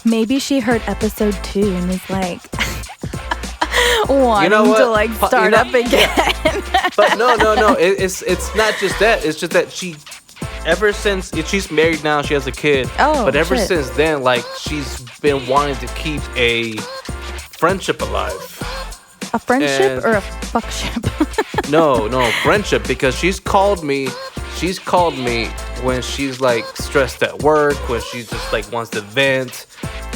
Maybe she heard episode 2 and is like wanting to like start up again. But no. It's not just that. It's just that she's married now. She has a kid. Oh, but ever since then, like she's been wanting to keep a friendship alive. A friendship or a fuckship? No, friendship. Because she's called me when she's like stressed at work, when she just like wants to vent.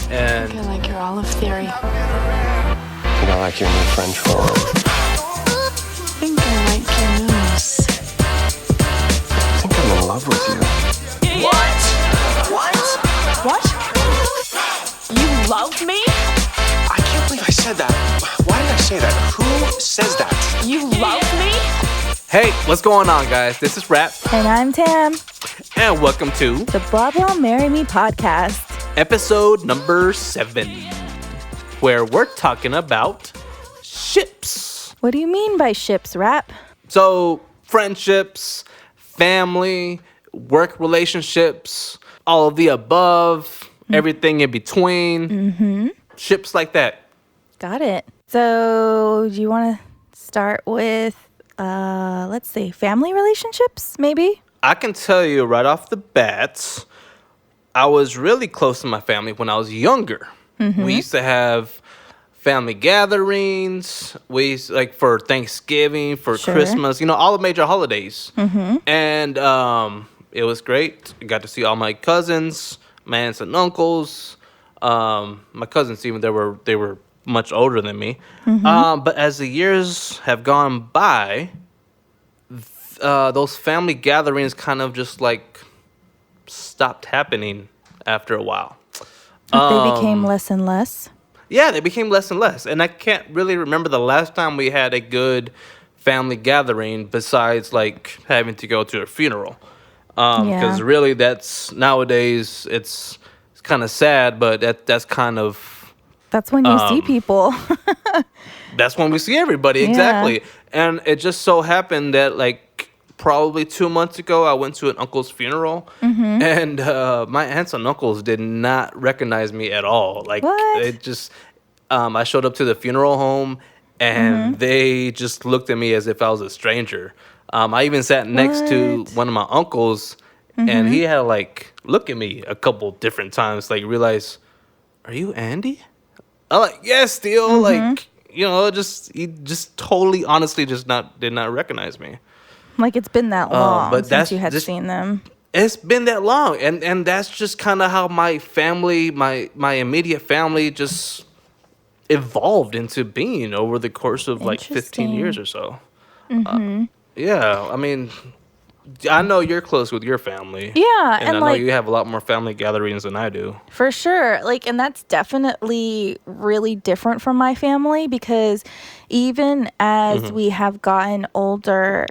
And I feel like your olive theory. I think I like your new French roll. I think I like your nose. I think I'm in love with you. What? What? You love me? I can't believe I said that. Why did I say that? Who says that? You love me? hey, what's going on, guys? This is Rap. And I'm Tam. And welcome to The Blah Blah Marry Me podcast. Episode number 7, where we're talking about ships. What do you mean by ships, Rap? So, friendships, family, work relationships, all of the above, everything in between. Ships like that. Got it. So, do you want to start with, let's see, family relationships, maybe? I can tell you right off the bat, I was really close to my family when I was younger. We used to have family gatherings. We used, like, for Thanksgiving, for Christmas, all the major holidays. And it was great. I got to see all my cousins, my aunts and uncles. My cousins, even they were much older than me. But as the years have gone by, those family gatherings kind of just like stopped happening after a while. They became less and less. Yeah, they became less and less. And I can't really remember the last time we had a good family gathering besides like having to go to a funeral. Because really that's nowadays it's kind of sad, but that's kind of... That's when you see people. That's when we see everybody, exactly. And it just so happened that like probably 2 months ago, I went to an uncle's funeral, and my aunts and uncles did not recognize me at all. Like, it just, I showed up to the funeral home, and they just looked at me as if I was a stranger. I even sat next to one of my uncles, and he had like look at me a couple different times, like realize, are you Andy? I'm like, yes, still, like, he just totally, honestly, did not recognize me. Like, it's been that long but since you had seen them. It's been that long, and that's just kind of how my family, my immediate family, just evolved into being over the course of like 15 years or so. Yeah, I mean, I know you're close with your family. Yeah, and I know you have a lot more family gatherings than I do. For sure. Like, and that's definitely really different from my family, because even as we have gotten older,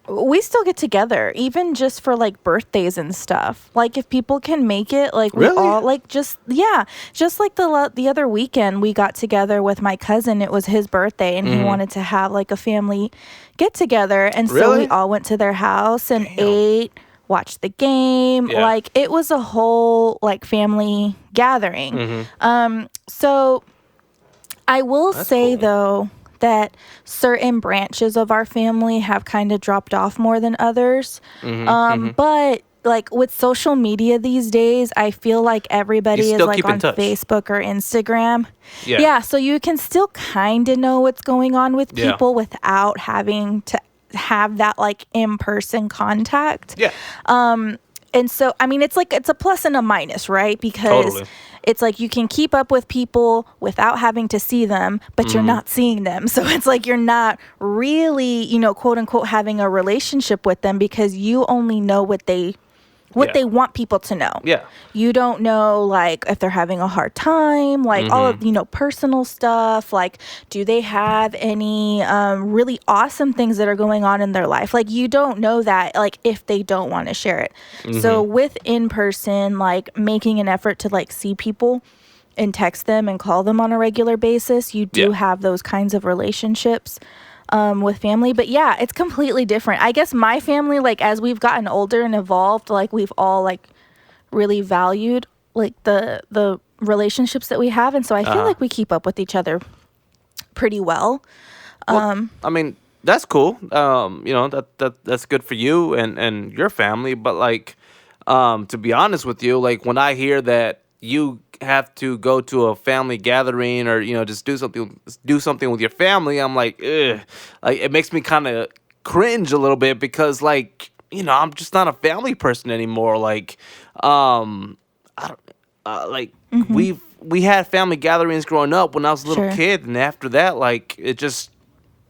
we still get together, even just for like birthdays and stuff. Like, if people can make it, like we all like just like the other weekend we got together with my cousin. It was his birthday, and he wanted to have like a family get together, and so we all went to their house and ate, watched the game. Like, it was a whole like family gathering. So I will say though that certain branches of our family have kind of dropped off more than others. But like with social media these days, I feel like everybody is like on Facebook or Instagram. Yeah, so you can still kind of know what's going on with people without having to have that like in-person contact. And so, I mean, it's a plus and a minus, right? Because it's like you can keep up with people without having to see them, but you're not seeing them. So it's like you're not really, quote unquote, having a relationship with them, because you only know what they want people to know. You don't know, like, if they're having a hard time, like all of, personal stuff. Like, do they have any really awesome things that are going on in their life? Like, you don't know that, like, if they don't want to share it. So with in-person, like, making an effort to, like, see people and text them and call them on a regular basis, you do have those kinds of relationships with family. But yeah, it's completely different. I guess my family, like, as we've gotten older and evolved, like, we've all like really valued like the relationships that we have, and so I feel like we keep up with each other pretty well. Well, I mean, that's cool. You know, that's good for you and your family. But like, to be honest with you, like when I hear that you have to go to a family gathering or just do something with your family, I'm like, ugh. Like it makes me kind of cringe a little bit because like I'm just not a family person anymore. Like, I don't like we had family gatherings growing up when I was a little Sure. kid, and after that, like it just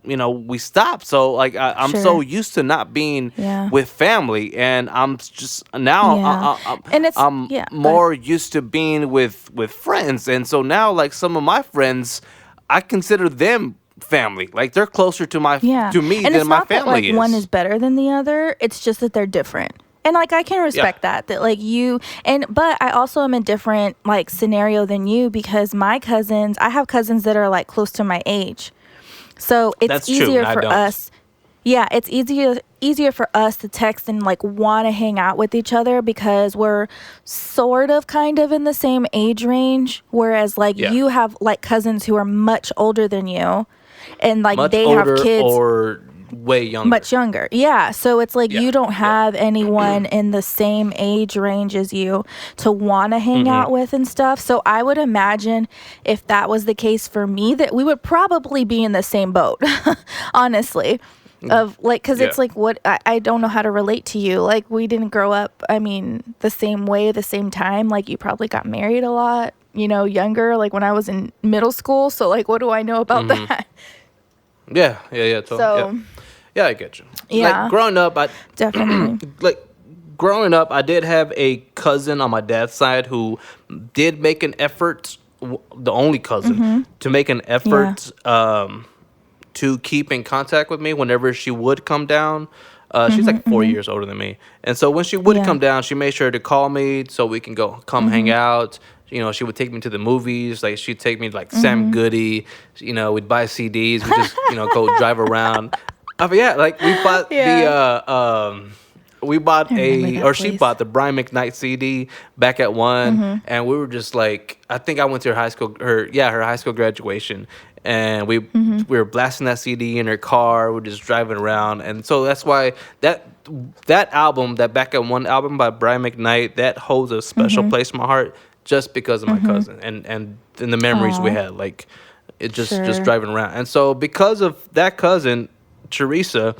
we stopped. So like I'm so Sure. used to not being Yeah. with family, and I'm just now Yeah. And it's I'm yeah. Go more used to being with friends, and so now like some of my friends, I consider them family. Like they're closer to Yeah. to me And than it's my not that family like one is better than the other. It's just that they're different. And like I can respect that like but I also am in different like scenario than you because I have cousins that are like close to my age. So it's That's true, easier and I for don't. us. Yeah, it's easier for us to text and like want to hang out with each other because we're sort of kind of in the same age range, whereas like Yeah. you have like cousins who are much older than you and like Much they older have kids or way younger. much younger. Yeah. So it's like Yeah, you don't yeah. have anyone in the same age range as you to want to hang out with and stuff. So I would imagine if that was the case for me, that we would probably be in the same boat, honestly. Of like, because it's Yeah. like what I don't know how to relate to you. Like, we didn't grow up, I mean, the same way, the same time. Like, you probably got married a lot, younger, like when I was in middle school. So, like, what do I know about that? Yeah, totally. So, Yeah, I get you. Yeah. Like growing up, definitely. I did have a cousin on my dad's side who did make an effort, the only cousin, to make an effort to keep in contact with me whenever she would come down. She's like 4 years older than me. And so when she would Yeah. come down, she made sure to call me so we can come hang out. She would take me to the movies. Like she'd take me to like Sam Goody. We'd buy CDs. We just, go drive around. But yeah, like we bought we bought remember that she place. bought the Brian McKnight CD back at one, and we were just like, I think I went to her high school graduation, and we were blasting that CD in her car. We're just driving around, and so that's why that album, that Back at One album by Brian McKnight, that holds a special place in my heart just because of my cousin and the memories we Aw. had, like it just Sure. driving around. And so because of that cousin, Teresa,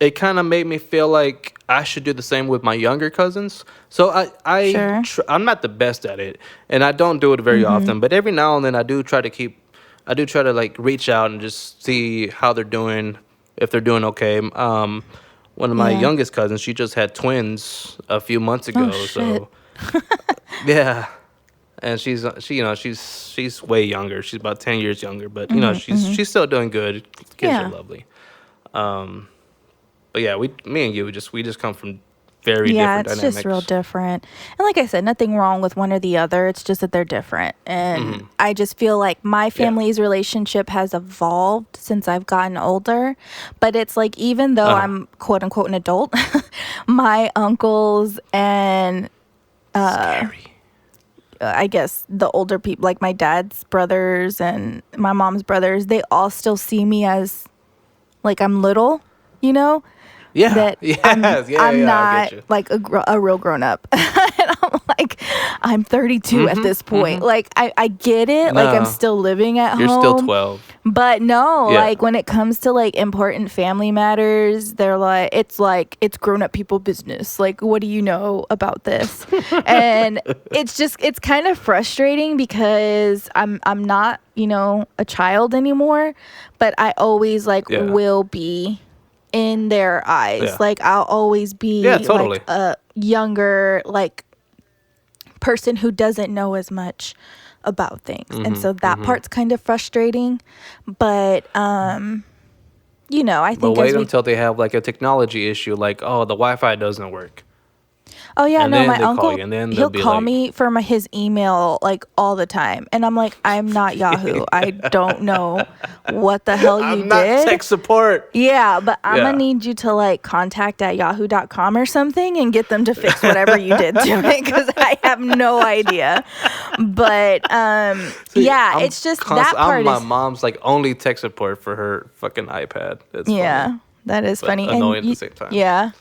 it kind of made me feel like I should do the same with my younger cousins. So Sure. I'm not the best at it, and I don't do it very often. But every now and then I do try to like reach out and just see how they're doing, if they're doing okay. One of my Yeah. youngest cousins, she just had twins a few months ago. Oh, So yeah. And she's way younger. She's about 10 years younger, but she's still doing good. Kids Yeah. are lovely. But yeah, me and you we just come from very Yeah, different it's dynamics. just real different. And like I said, nothing wrong with one or the other. It's just that they're different. And I just feel like my family's relationship has evolved since I've gotten older. But it's like, even though I'm quote unquote an adult, my uncles and Scary. I guess the older people, like my dad's brothers and my mom's brothers, they all still see me as like I'm little, Yeah. that Yes. I'm I not get you. like a real grown up. And I'm like, I'm 32 at this point. Like I get it. Like I'm No. still living at You're home. still 12. But no, Yeah. like when it comes to like important family matters, they're like it's grown up people business. Like, what do you know about this? And it's kind of frustrating because I'm not, a child anymore, but I always Yeah. will be in their eyes. Yeah. Like I'll always be Yeah, totally. like a younger person who doesn't know as much about things. And so that part's kind of frustrating, but I But think wait as we until they have like a technology issue, like, oh, the Wi-Fi doesn't work. Oh yeah, and no, then my they call uncle, you, and then they'll he'll be call like, me for his email like all the time. And I'm like, I'm not Yahoo. I don't know what the hell you I'm not did. tech support. Yeah, but I'm Yeah. gonna need you to like contact at yahoo.com or something and get them to fix whatever you did to it because I have no idea. But See, yeah, it's just that I'm part my is mom's like only tech support for her fucking iPad. It's yeah, funny, that is but funny annoying and at the same time. yeah.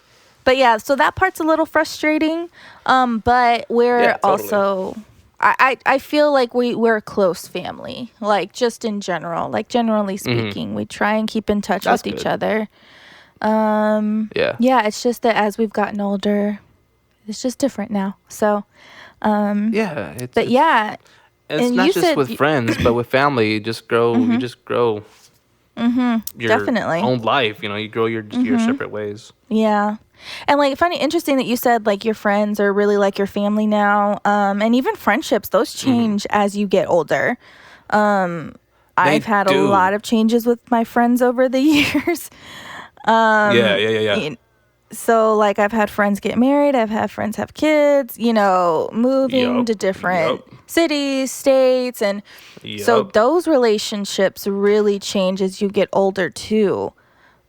But yeah, so that part's a little frustrating. But we're Yeah, totally. also I feel like we're a close family. Like just in general. Like generally speaking. We try and keep in touch That's with each good. other. Yeah. Yeah, it's just that as we've gotten older, it's just different now. So Yeah. but yeah. It's and not you just said with friends, but with family. You just grow. You just grow. Your definitely. own life. You grow your separate ways. Yeah. And like funny, interesting that you said like your friends are really like your family now. And even friendships, those change as you get older. I've had a do. lot of changes with my friends over the years. Yeah. So like I've had friends get married, I've had friends have kids, moving Yup, to different yup. cities, states, and so Yup. those relationships really change as you get older too.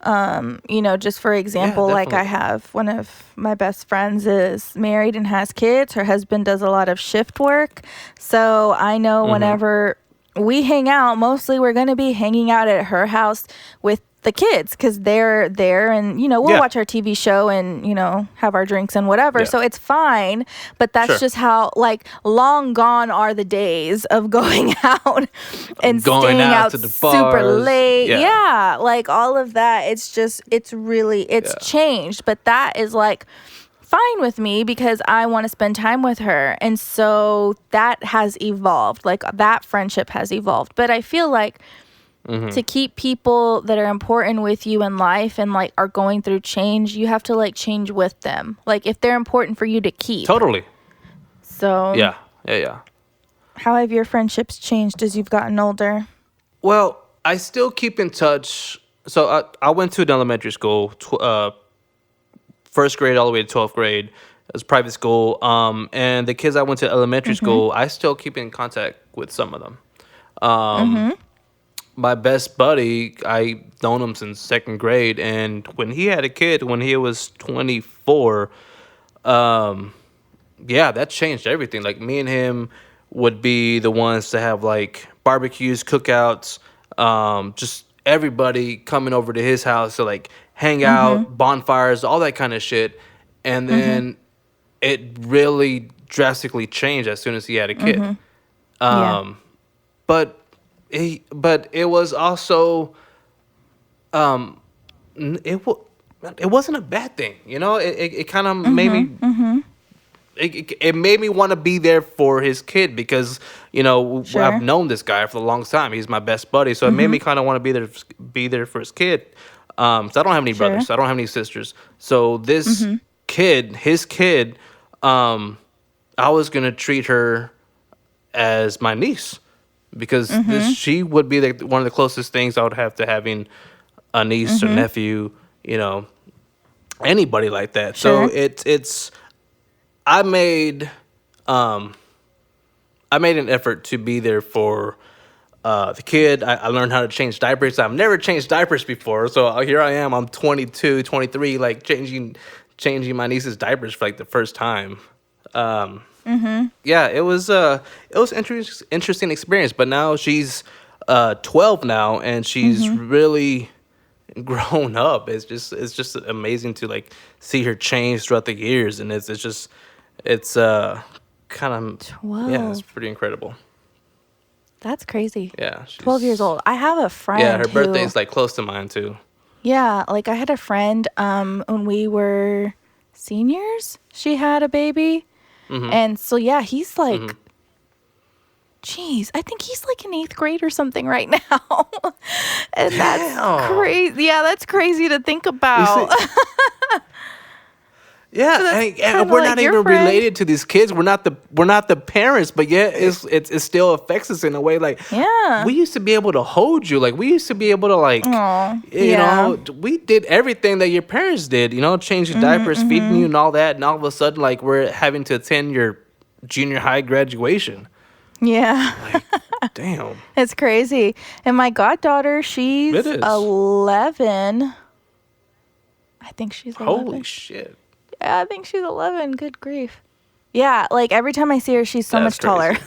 Just for example, like I definitely. have one of my best friends is married and has kids. Her husband does a lot of shift work. So I know whenever we hang out, mostly we're going to be hanging out at her house with the kids because they're there and, we'll Yeah. watch our TV show and, have our drinks and whatever. Yeah. So it's fine. But that's Sure. just how, like, long gone are the days of going out and Going staying out out to the super bars. late. Yeah. Yeah. Like all of that. It's changed. But that is like fine with me because I want to spend time with her. And so that has evolved. Like that friendship has evolved. But I feel like to keep people that are important with you in life and like are going through change, you have to like change with them. Like if they're important for you to keep. Totally. So Yeah. how have your friendships changed as you've gotten older? Well, I still keep in touch. So I went to an elementary school, first grade all the way to 12th grade. It was private school. And the kids I went to elementary school, I still keep in contact with some of them. My best buddy, I known him since second grade, and when he had a kid, when he was 24, that changed everything. Like me and him would be the ones to have like barbecues, cookouts, just everybody coming over to his house to like hang out, bonfires, all that kind of shit. And then it really drastically changed as soon as he had a kid. Yeah. But it was also it wasn't a bad thing, it kind of made me it made me want to be there for his kid because Sure. I've known this guy for a long time. He's my best buddy, so it made me kind of want to be there for his kid. So I don't have any brothers, so I don't have any sisters. So this his kid, I was gonna treat her as my niece because she would be one of the closest things I would have to having a niece or nephew, anybody like that. Sure. So it's I made an effort to be there for the kid. I learned how to change diapers. I've never changed diapers before, so here I am. I'm 22, 23, like changing my niece's diapers for like the first time. Yeah, it was interesting experience. But now she's 12 now, and she's really grown up. It's just amazing to like see her change throughout the years, and it's kind of 12. Yeah, it's pretty incredible. That's crazy. Yeah, 12 years old. I have a friend. Yeah, her who, birthday's like close to mine too. Yeah, like I had a friend when we were seniors, she had a baby. And so yeah, he's like geez, I think he's like in 8th grade or something right now. And that's crazy. Yeah, that's crazy to think about. Yeah, and we're not even related to these kids. We're not the parents, but yet it still affects us in a way. Like, we used to be able to hold you. Like, we used to be able to you know, we did everything that your parents did. You know, change your diapers, feeding you, and all that. And all of a sudden, like, we're having to attend your junior high graduation. Yeah. Like, damn. It's crazy. And my goddaughter, she's 11. I think she's 11. Holy shit. Yeah, I think she's 11. Good grief. Yeah, like every time I see her, she's so much taller.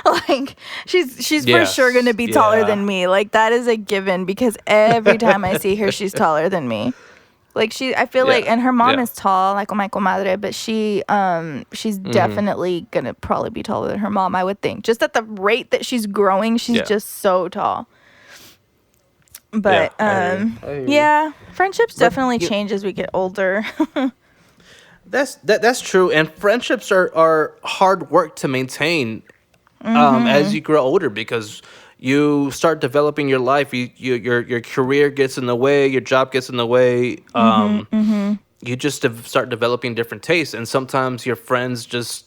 Like she's for sure going to be taller than me. Like that is a given because every time I see her, she's taller than me. Like I feel like, and her mom is tall, like my comadre, but she's definitely gonna probably be taller than her mom, I would think. Just at the rate that she's growing, she's just so tall. But friendships definitely change as we get older. That's true, and friendships are hard work to maintain as you grow older because you start developing your life. Your career gets in the way, your job gets in the way. You just start developing different tastes, and sometimes your friends just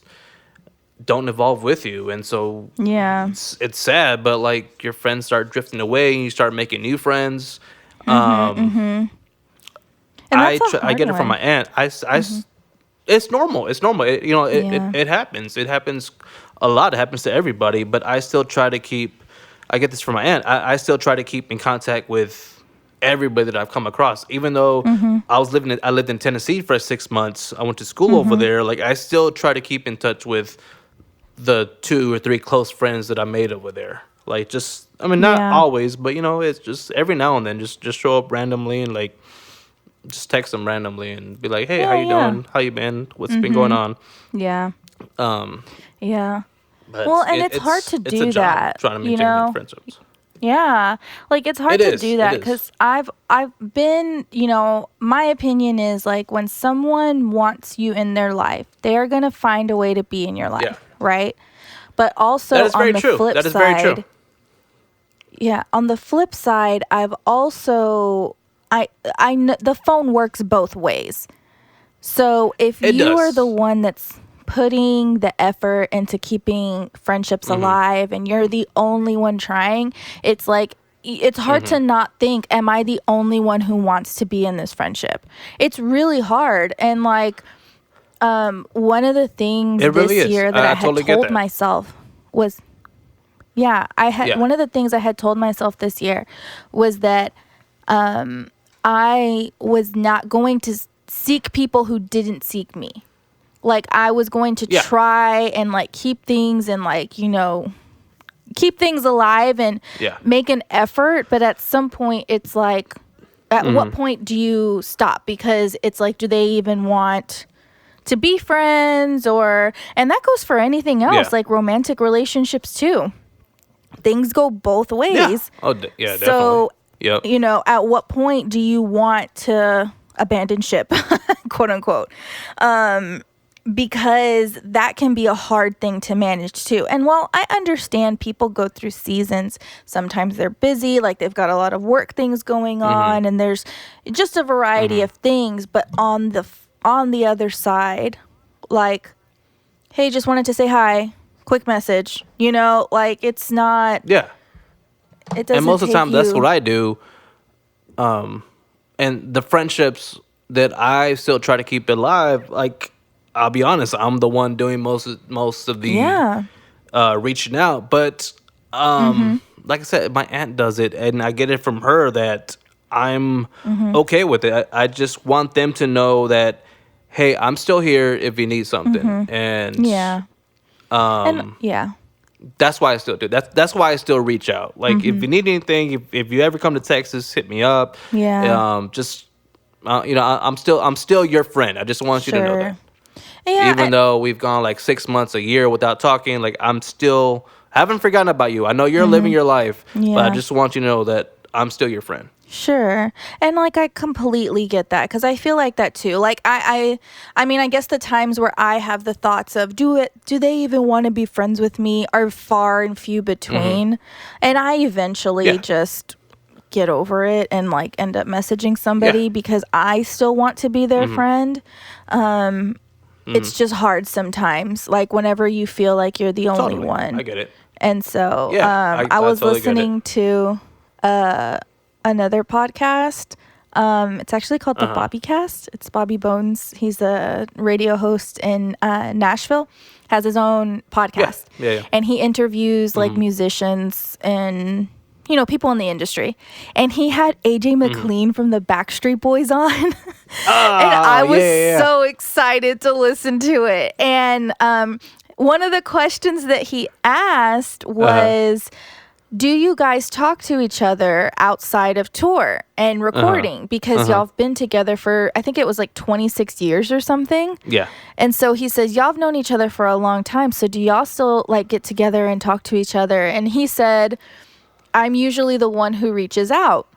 don't evolve with you, and so it's sad. But like your friends start drifting away, and you start making new friends. And that's I get it from my aunt. It's normal. It's normal. It happens. It happens a lot. It happens to everybody. But I still try to keep. I get this from my aunt. I still try to keep in contact with everybody that I've come across. Even though I lived in Tennessee for 6 months. I went to school over there. Like I still try to keep in touch with the 2 or 3 close friends that I made over there. Like not always, but it's just every now and then. Just show up randomly and like. Just text them randomly and be like, "Hey, how you doing? How you been? What's been going on?" Yeah. Yeah. Well, and it's hard to do that. Trying to maintain friendships. Yeah, like it's hard to do that because I've been, my opinion is like when someone wants you in their life, they are gonna find a way to be in your life, right? But also on the flip side, very true. Yeah, on the flip side, I've also. I know the phone works both ways. So if you are the one that's putting the effort into keeping friendships alive and you're the only one trying, it's like it's hard to not think, am I the only one who wants to be in this friendship? It's really hard. And like one of the things this year that I had told myself was one of the things I had told myself this year was that I was not going to seek people who didn't seek me. Like I was going to try and like keep things and like, keep things alive and make an effort. But at some point it's like, at what point do you stop? Because it's like, do they even want to be friends and that goes for anything else, like romantic relationships too. Things go both ways. Yeah. Oh, yeah, definitely. So, at what point do you want to abandon ship, quote unquote? Because that can be a hard thing to manage too. And while I understand people go through seasons, sometimes they're busy, like they've got a lot of work things going on, and there's just a variety of things. But on the other side, like, hey, just wanted to say hi, quick message. Like it's not. Yeah. It doesn't. And most of the time, that's what I do. And the friendships that I still try to keep alive, like I'll be honest, I'm the one doing most of the reaching out. But like I said, my aunt does it, and I get it from her that I'm okay with it. I just want them to know that, hey, I'm still here if you need something, and that's why I still do. That's why I still reach out. Like if you need anything, if you ever come to Texas, hit me up. Yeah. I'm still your friend. I just want you to know that. Yeah, even though we've gone like 6 months, a year without talking, like I'm still haven't forgotten about you. I know you're living your life, but I just want you to know that I'm still your friend. Sure. And like I completely get that because I feel like that too. Like I mean, I guess the times where I have the thoughts of do they even want to be friends with me are far and few between. And I eventually just get over it and like end up messaging somebody because I still want to be their friend. It's just hard sometimes. Like whenever you feel like you're the only Totally. one. I get it. And so Yeah, I was totally get it. listening to another podcast. It's actually called the Bobbycast. It's Bobby Bones. He's a radio host in Nashville. Has his own podcast. Yeah. And he interviews like musicians and people in the industry. And he had AJ McLean from the Backstreet Boys on. And I was so excited to listen to it. And one of the questions that he asked was, do you guys talk to each other outside of tour and recording? Because y'all have been together for, I think it was like 26 years or something. Yeah. And so he says, y'all have known each other for a long time. So do y'all still like get together and talk to each other? And he said, I'm usually the one who reaches out.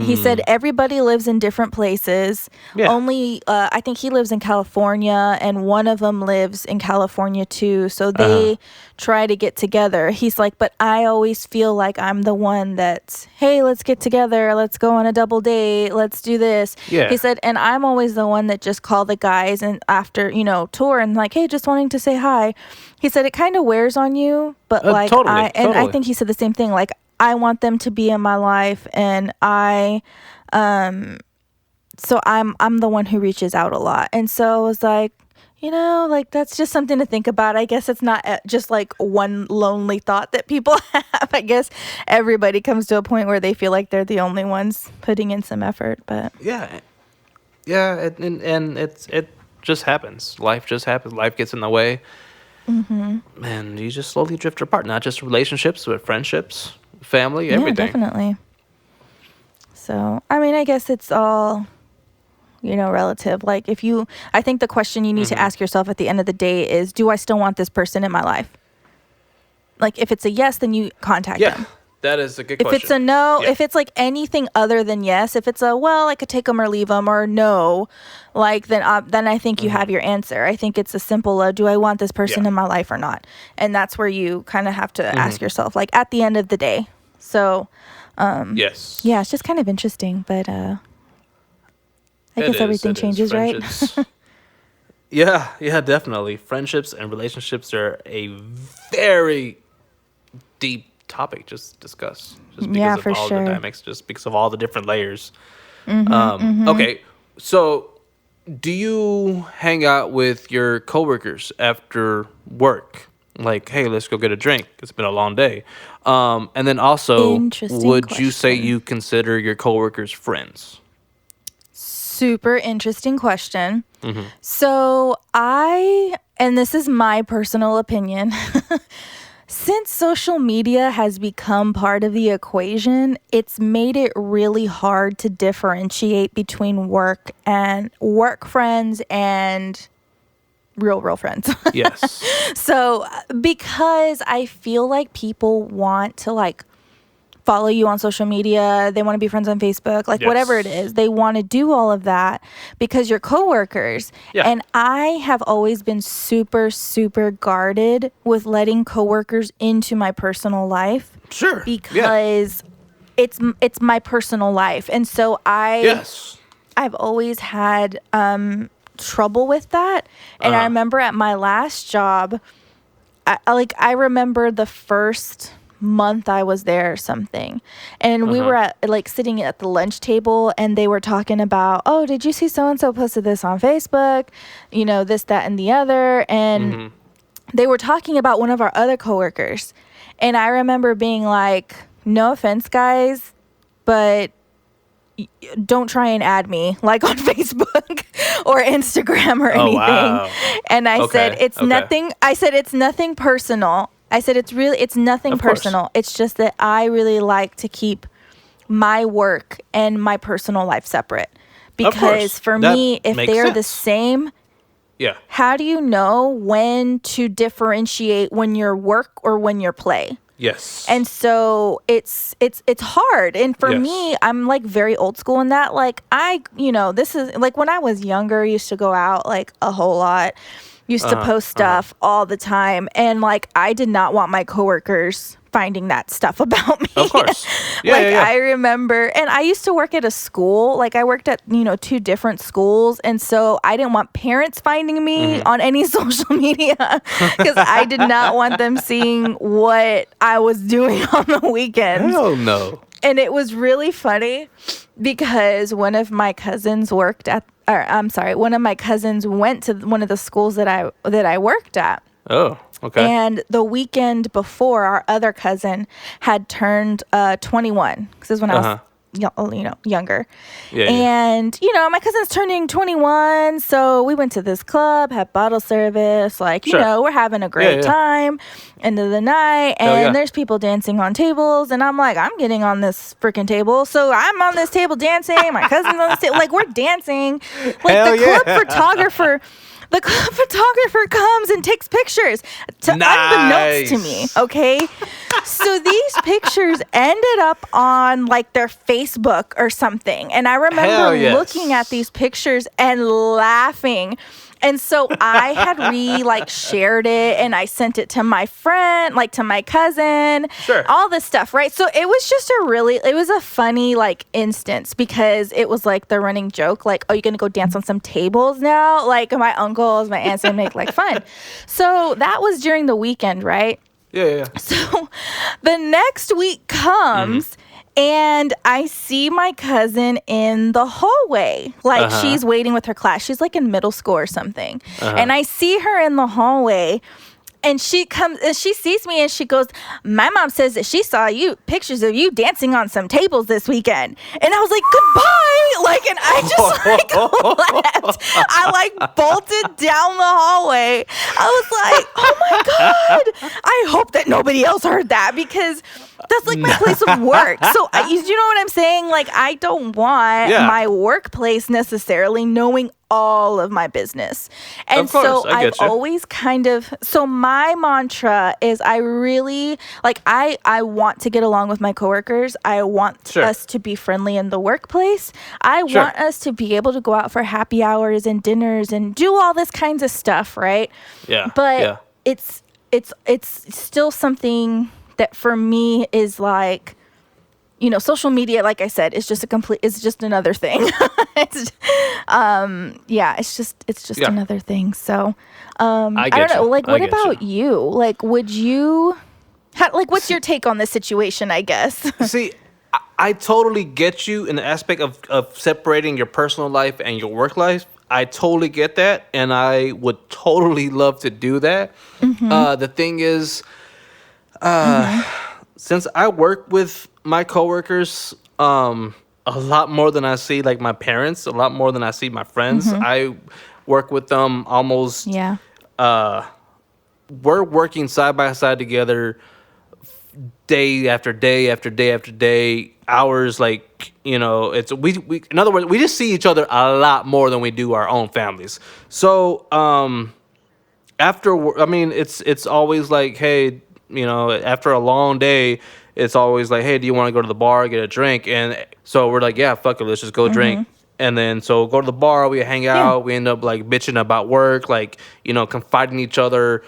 He said everybody lives in different places. Yeah. Only, I think he lives in California, and one of them lives in California too. So they try to get together. He's like, but I always feel like I'm the one that's, hey, let's get together. Let's go on a double date. Let's do this. Yeah. He said, and I'm always the one that just call the guys and after, tour and like, hey, just wanting to say hi. He said it kind of wears on you, but like, totally. I think he said the same thing. Like, I want them to be in my life, and so I'm the one who reaches out a lot. And so I was like, like that's just something to think about. I guess it's not just like one lonely thought that people have. I guess everybody comes to a point where they feel like they're the only ones putting in some effort, but Yeah, and it just happens. Life just happens. Life gets in the way, and you just slowly drift apart. Not just relationships, but friendships, family, everything. Yeah, definitely. So, I mean, I guess it's all, relative. Like I think the question you need to ask yourself at the end of the day is, do I still want this person in my life? Like, if it's a yes, then you contact them. That is a good If question. it's a no, if it's like anything other than yes, if it's a, well, I could take them or leave them, or no, like, then I think you have your answer. I think it's a simple, do I want this person in my life or not? And that's where you kind of have to ask yourself, like, at the end of the day. So, yes. yeah, it's just kind of interesting, but I guess everything changes, right? Yeah, definitely. Friendships and relationships are a very deep topic just to discuss. Just because for of all sure. the dynamics, just because of all the different layers. Okay, so do you hang out with your coworkers after work? Like, hey, let's go get a drink. It's been a long day. And then also, would you say you consider your coworkers friends? Super interesting question. So and this is my personal opinion, since social media has become part of the equation, it's made it really hard to differentiate between work friends and real friends. Yes. So because I feel like people want to like follow you on social media, they want to be friends on Facebook, like whatever it is, they want to do all of that because you're coworkers. Yeah. And I have always been super, super guarded with letting coworkers into my personal life. Sure. Because it's my personal life. And so I've always had trouble with that. And I remember at my last job, I remember the first month I was there or something, and we were sitting at the lunch table, and they were talking about, oh, did you see so and so posted this on Facebook, this, that, and the other, and they were talking about one of our other coworkers, and I remember being like, no offense guys, but don't try and add me like on Facebook or Instagram or anything. Wow. And I said it's nothing. I said it's nothing personal. I said it's nothing personal. It's just that I really like to keep my work and my personal life separate. Because for me, if they're the same, how do you know when to differentiate when you're work or when you're play? Yes. And so it's hard. And for me, I'm like very old school in that. Like this is like when I was younger, I used to go out like a whole lot. Used to post stuff all the time. And like, I did not want my coworkers finding that stuff about me. Of course. I remember, and I used to work at a school. Like I worked at, 2 different schools. And so I didn't want parents finding me on any social media because I did not want them seeing what I was doing on the weekends. Hell no. And it was really funny because one of my cousins went to one of the schools that I worked at. Oh, okay. And the weekend before, our other cousin had turned 21. Because this is when I was younger. Yeah, and, my cousin's turning 21. So we went to this club, had bottle service. We're having a great time. End of the night. And there's people dancing on tables. And I'm like, I'm getting on this freaking table. So I'm on this table dancing. My cousin's on this table. Like, we're dancing. Like, the club photographer comes and takes pictures unbeknownst to me, okay? So these pictures ended up on like their Facebook or something. And I remember looking at these pictures and laughing. And so I had shared it and I sent it to my friend, to my cousin, all this stuff, right? So it was just it was a funny instance because it was the running joke, oh, you're going to go dance on some tables now? My uncles, my aunts, and make fun. So that was during the weekend, right? Yeah. So the next week comes and I see my cousin in the hallway. She's waiting with her class. She's in middle school or something. And I see her in the hallway. And she comes and she sees me and she goes, my mom says that she saw pictures of you dancing on some tables this weekend. And I was like, goodbye. And I just left. I bolted down the hallway. I was like, oh my God. I hope that nobody else heard that because that's my place of work. So you know what I'm saying? I don't want my workplace necessarily knowing all of my business. And so I've always so my mantra is I really I want to get along with my coworkers. I want us to be friendly in the workplace. I want us to be able to go out for happy hours and dinners and do all this kinds of stuff, right? Yeah. But it's still something that for me is social media, like I said, is just it's just another thing. It's just another thing. So, I don't know. What about you? Would you, what's your take on this situation, I guess? See, I totally get you in the aspect of separating your personal life and your work life. I totally get that. And I would totally love to do that. The thing is, since I work with my coworkers a lot more than I see my parents, a lot more than I see my friends. I work with them almost. Yeah. We're working side by side together, day after day after day after day, hours. It's we. In other words, we just see each other a lot more than we do our own families. So after, it's always hey. After a long day, it's always hey, do you want to go to the bar, get a drink? And so we're yeah, fuck it, let's just go drink. And then so go to the bar, we hang out, we end up bitching about work, confiding each other,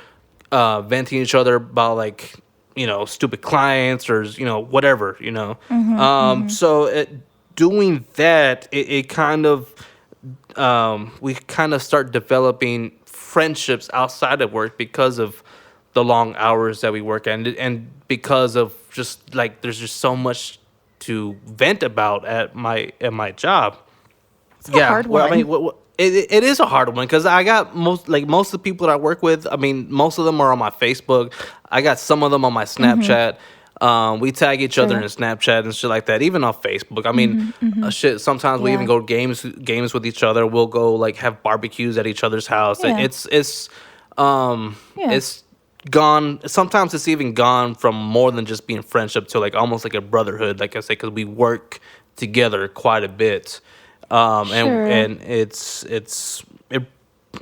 venting each other about stupid clients or whatever, So doing that, it kind of we kind of start developing friendships outside of work because of the long hours that we work and because of just there's just so much to vent about at my job. It's a hard one. It is a hard one because I got most of the people that I work with. Most of them are on my Facebook. I got some of them on my Snapchat. We tag each other in Snapchat and shit like that. Even on Facebook. Shit. Sometimes we even go games with each other. We'll go have barbecues at each other's house. Yeah. It's gone. Sometimes it's even gone from more than just being friendship to almost a brotherhood, like I say, because we work together quite a bit, and it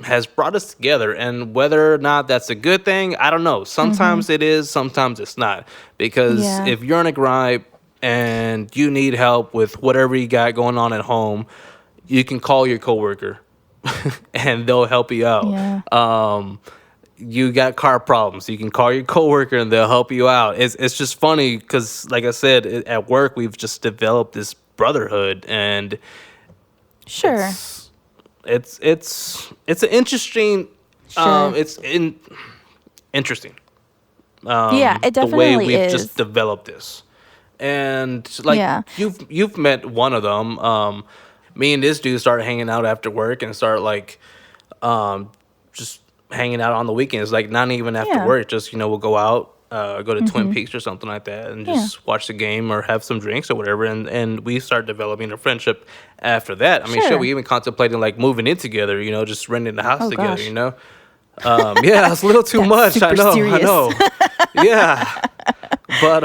has brought us together. And whether or not that's a good thing, I don't know. Sometimes it is, sometimes it's not. Because if you're in a gripe and you need help with whatever you got going on at home, you can call your coworker and they'll help you out. you got car problems, you can call your coworker and they'll help you out. It's just funny because, like I said, at work we've just developed this brotherhood, and Sure. it's an interesting. Sure. Interesting. Yeah, it the way definitely we've is. just developed this, and like Yeah. you've met one of them. Me and this dude started hanging out after work and start like just hanging out on the weekends, like not even after Yeah. work, just we'll go out, go to Twin Peaks or something like that, and just watch the game or have some drinks or whatever, and we start developing a friendship after that. I mean, Sure. shit, we even contemplating like moving in together, just renting the house Oh, together, gosh. Yeah, it's a little too much. I super know. serious. I know. Yeah. But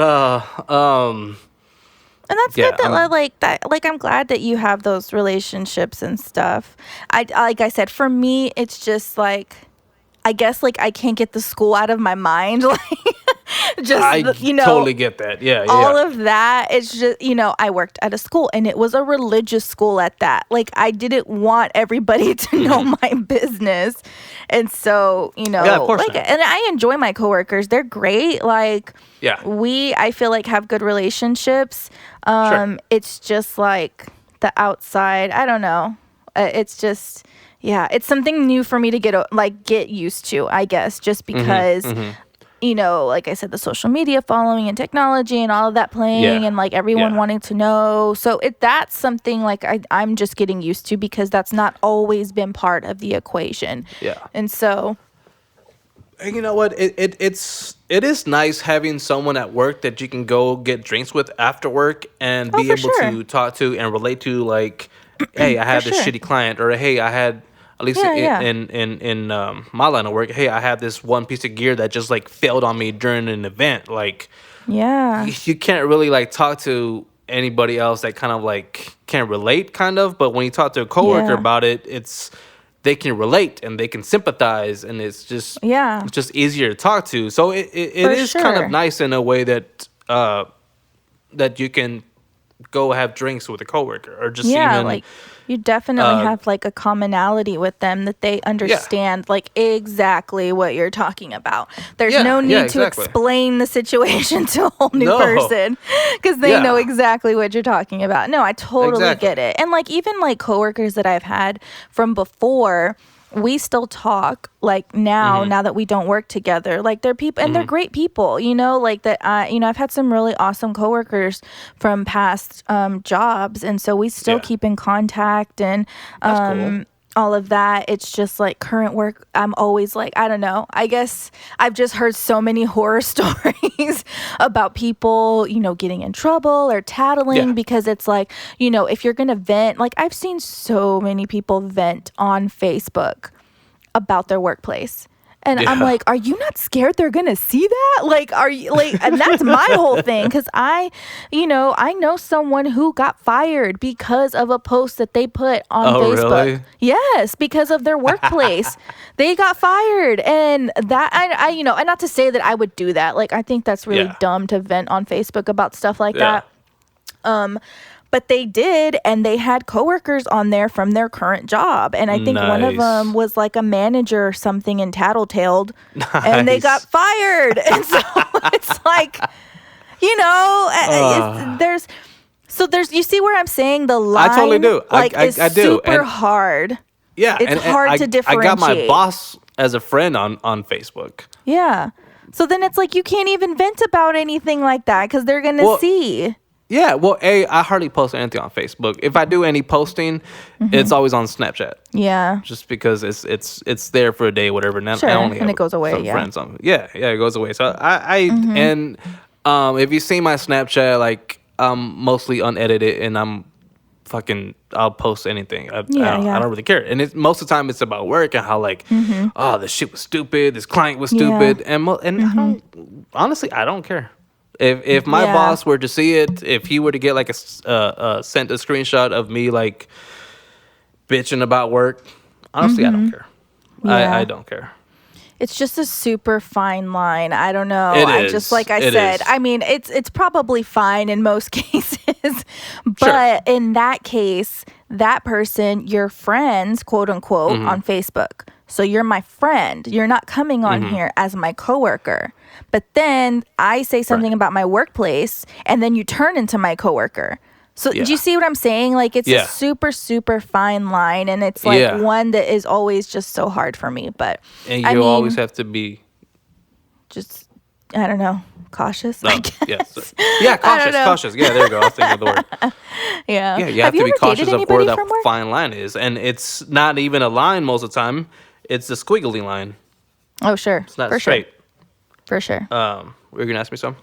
And that's Yeah, good that I'm- like that. Like I'm glad that you have those relationships and stuff. Like I said, for me, it's just like, I guess like I can't get the school out of my mind. Like I just totally get that. Yeah, all yeah. of that. It's just I worked at a school and it was a religious school at that. Like I didn't want everybody to know my business, and so Yeah, of course like, not. and I enjoy my coworkers. They're great. Like Yeah. I feel like have good relationships. Sure. It's just like the outside. I don't know. It's just it's something new for me to get used to. I guess just because. Like I said, the social media following and technology and all of that playing Yeah. and like everyone Yeah. wanting to know. So that's something like I'm just getting used to because that's not always been part of the equation. Yeah. And so, And you know what? It is nice having someone at work that you can go get drinks with after work and be for able sure. to talk to and relate to. Like, hey, I had this sure. shitty client, or hey, I had at least Yeah, in my line of work. Hey, I had this one piece of gear that just like failed on me during an event. Like, yeah. you can't really like talk to anybody else that kind of like can relate, kind of. But when you talk to a coworker Yeah. about it, they can relate and they can sympathize, and it's just Yeah. it's just easier to talk to. So it For is kind sure. of nice in a way that that you can go have drinks with a coworker or just even Like you definitely have like a commonality with them that they understand like exactly what you're talking about. There's Yeah, no need yeah, to exactly. explain the situation to a whole new No. person because they Yeah. know exactly what you're talking about. No, I totally Exactly. get it. And like even like coworkers that I've had from before, we still talk like now that we don't work together. Like they're people and they're great people, like that. I've had some really awesome coworkers from past jobs, and so we still Yeah. keep in contact and That's cool. all of that. It's just like current work. I'm always like, I don't know. I guess I've just heard so many horror stories about people, getting in trouble or tattling Yeah. because it's like, if you're going to vent, like I've seen so many people vent on Facebook about their workplace. And I'm Yeah. like, are you not scared they're going to see that? Like, are you like, and that's my whole thing. Cause I know someone who got fired because of a post that they put on Oh, Facebook. really? Yes. Because of their workplace, they got fired. And that, and not to say that I would do that. Like, I think that's really Yeah. dumb to vent on Facebook about stuff like Yeah. that. But they did, and they had coworkers on there from their current job. And I think one of Nice. them was like a manager or something and tattletailed, and they Nice. got fired. And so it's like, there's, you see where I'm saying the line? I totally do. Is I do. super And- hard. Yeah, It's and hard I, to I got my differentiate. boss as a friend on Facebook. Yeah. So then it's like you can't even vent about anything like that because they're going to Well, see. Yeah, well, I hardly post anything on Facebook. If I do any posting, it's always on Snapchat, Yeah. just because it's there for a day, whatever. And Sure, I only and have it goes away, some yeah. friends on. Yeah, it goes away. So and if you see my Snapchat, like I'm mostly unedited, and I'll post anything. I don't really care. And most of the time it's about work and how like, oh, this shit was stupid. This client was Yeah. stupid, and I don't care. If my Yeah. boss were to see it, if he were to get like sent a screenshot of me like bitching about work, honestly, I don't care. Yeah. I don't care. It's just a super fine line. I don't know. It I is. just like I It said, is. I mean, it's probably fine in most cases. But in that case, that person, your friends, quote unquote, on Facebook. So you're my friend. You're not coming on here as my coworker. But then I say something about my workplace, and then you turn into my coworker. So do you see what I'm saying? Like, it's a super, super fine line, and it's like one that is always just so hard for me. But and you always have to be just, I don't know, cautious. I guess. Yeah, cautious. Yeah, there you go. I was thinking of the word. Yeah, you have to be cautious of where that fine line is, and it's not even a line most of the time. It's a squiggly line. Oh, sure. It's not straight. For sure. Were you gonna ask me something?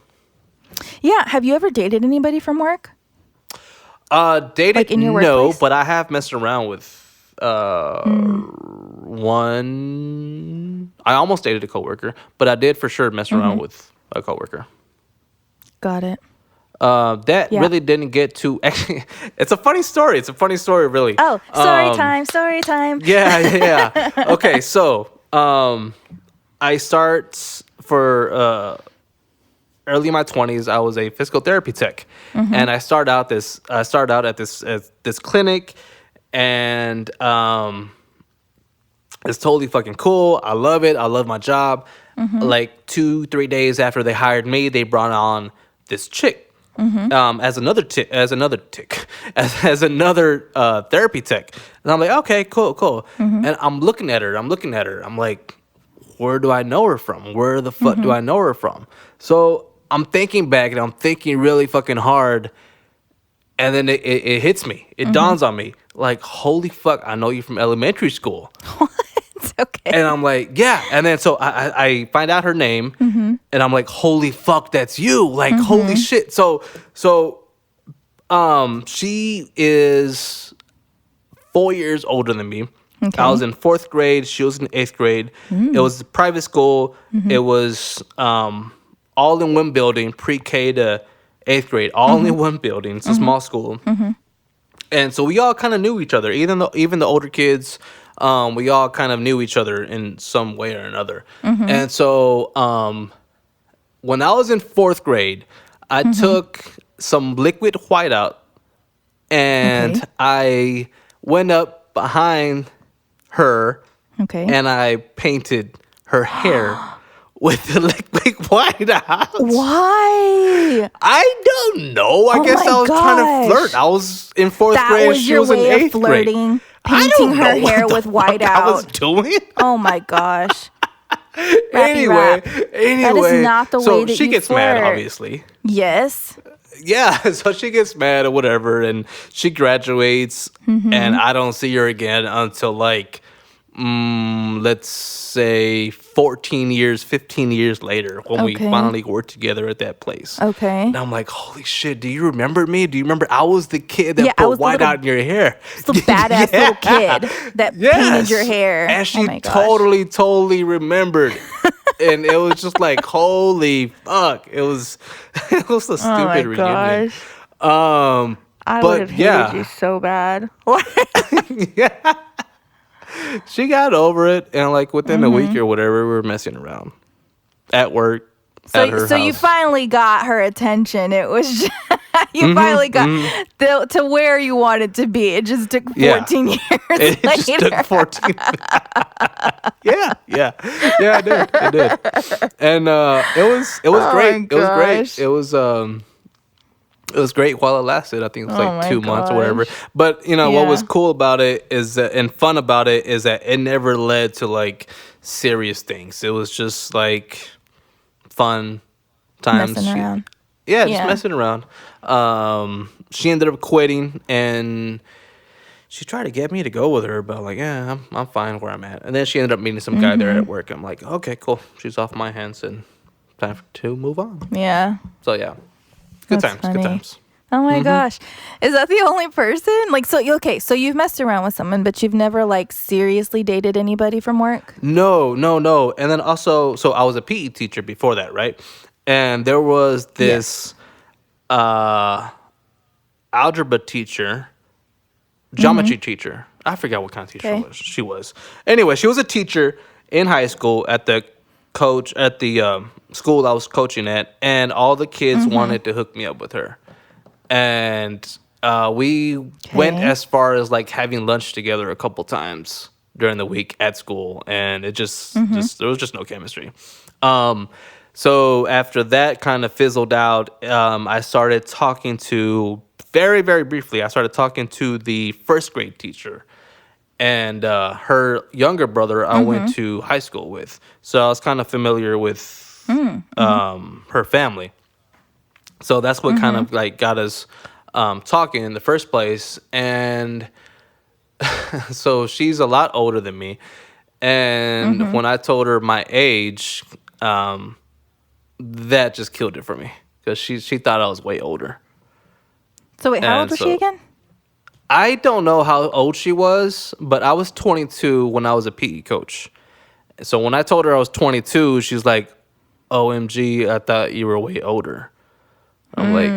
Yeah. Have you ever dated anybody from work? Dated, like in your no, workplace? but I have messed around with one. I almost dated a coworker, but I did for sure mess around with a coworker. Got it. That really didn't get to. Actually, it's a funny story. Really. Oh, story time. Yeah. Okay, so I start for early in my 20s. I was a physical therapy tech, and I started out at this clinic, and it's totally fucking cool. I love it. I love my job. Like 2-3 days after they hired me, they brought on this chick. As another therapy tech, and I'm like, okay, cool. And I'm looking at her. I'm like, where do I know her from? Where the fuck do I know her from? So I'm thinking back, and I'm thinking really fucking hard, and then it hits me. It dawns on me, like, holy fuck, I know you from elementary school. Okay. And I'm like, yeah. And then so I find out her name, and I'm like, holy fuck, that's you. Like, holy shit. So she is 4 years older than me. Okay. I was in 4th grade. She was in 8th grade. It was a private school. It was all in one building, pre-K to 8th grade, all in one building. It's a small school. And so we all kind of knew each other. Even the older kids, we all kind of knew each other in some way or another. And so when I was in 4th grade, I took some liquid whiteout, and I went up behind her, and I painted her hair with the liquid whiteout. Why? I don't know. I guess I was trying to flirt. I was in 4th grade. She was in 8th grade. Painting her hair with whiteout. I was doing. Oh my gosh. Anyway, that is not the way that she you gets flirt. mad, obviously. Yes. Yeah, so she gets mad or whatever, and she graduates, and I don't see her again until like, let's say 15 years later, when we finally worked together at that place. Okay. And I'm like, holy shit, do you remember me? Do you remember I was the kid that put white out in your hair? The badass little kid that painted your hair. And she totally remembered. And it was just like, holy fuck. It was a stupid reunion. I would have hated you so bad. Yeah. She got over it, and like within a week or whatever, we were messing around at work. So, at her so house. you finally got her attention. It was just, you finally got to where you wanted to be. It just took 14 years It later. just took 14. Yeah, it did. And it was great. It was great. It was great while it lasted. I think it was like 2 months or whatever. But what was cool about it is that, and fun about it is that it never led to like serious things. It was just like fun times. Messing around. Just messing around. She ended up quitting, and she tried to get me to go with her, but like, yeah, I'm fine where I'm at. And then she ended up meeting some guy there at work. I'm like, okay, cool. She's off my hands, and time to move on. Yeah. So yeah. Good That's times. funny. Good times. Oh my gosh. Is that the only person? Like, so you've messed around with someone, but you've never like seriously dated anybody from work? No. And then also, so I was a PE teacher before that, right? And there was this algebra teacher, geometry teacher. I forgot what kind of teacher she was. Anyway, she was a teacher in high school at the school I was coaching at, and all the kids wanted to hook me up with her. And we went as far as like having lunch together a couple times during the week at school, and it just there was just no chemistry. So after that kind of fizzled out, I started talking to very, very briefly. I started talking to the first grade teacher, and her younger brother I went to high school with. So I was kind of familiar with her family. So that's what kind of like got us talking in the first place. And so she's a lot older than me. And when I told her my age, that just killed it for me because she thought I was way older. So wait, how old was she again? I don't know how old she was, but I was 22 when I was a PE coach. So when I told her I was 22, she's like, OMG, I thought you were way older. I'm like,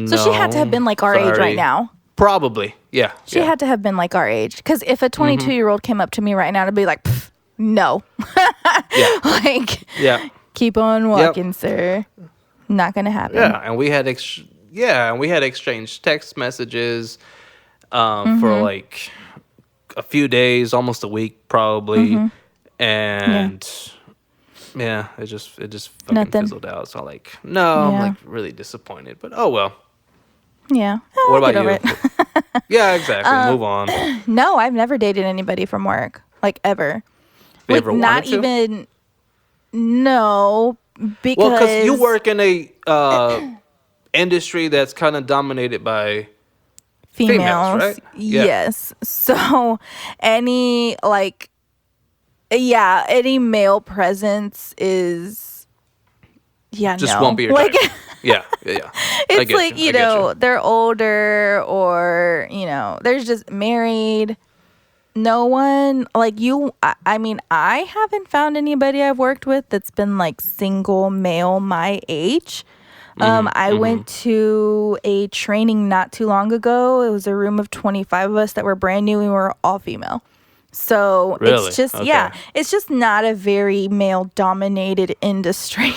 So she had to have been like our age right now. Probably, yeah. She had to have been like our age. Because if a 22-year-old came up to me right now, I'd be like, no. Yeah. Keep on walking, sir. Not going to happen. Yeah, and we had exchanged text messages for like a few days, almost a week probably. And it just fucking fizzled out. So like, I'm like really disappointed, but oh well. Yeah. What about you? Yeah, exactly. Move on. No, I've never dated anybody from work, like ever. You like ever not wanted to? even. No, because Well, because you work in a industry that's kind of dominated by females, right? Yeah. Yes. So any any male presence is just won't be your like type. Yeah. it's like you know they're older or they're just married. No one like you. I mean, I haven't found anybody I've worked with that's been like single male my age. I went to a training not too long ago. It was a room of 25 of us that were brand new and we were all female. So really? It's just, Okay. it's just not a very male dominated industry.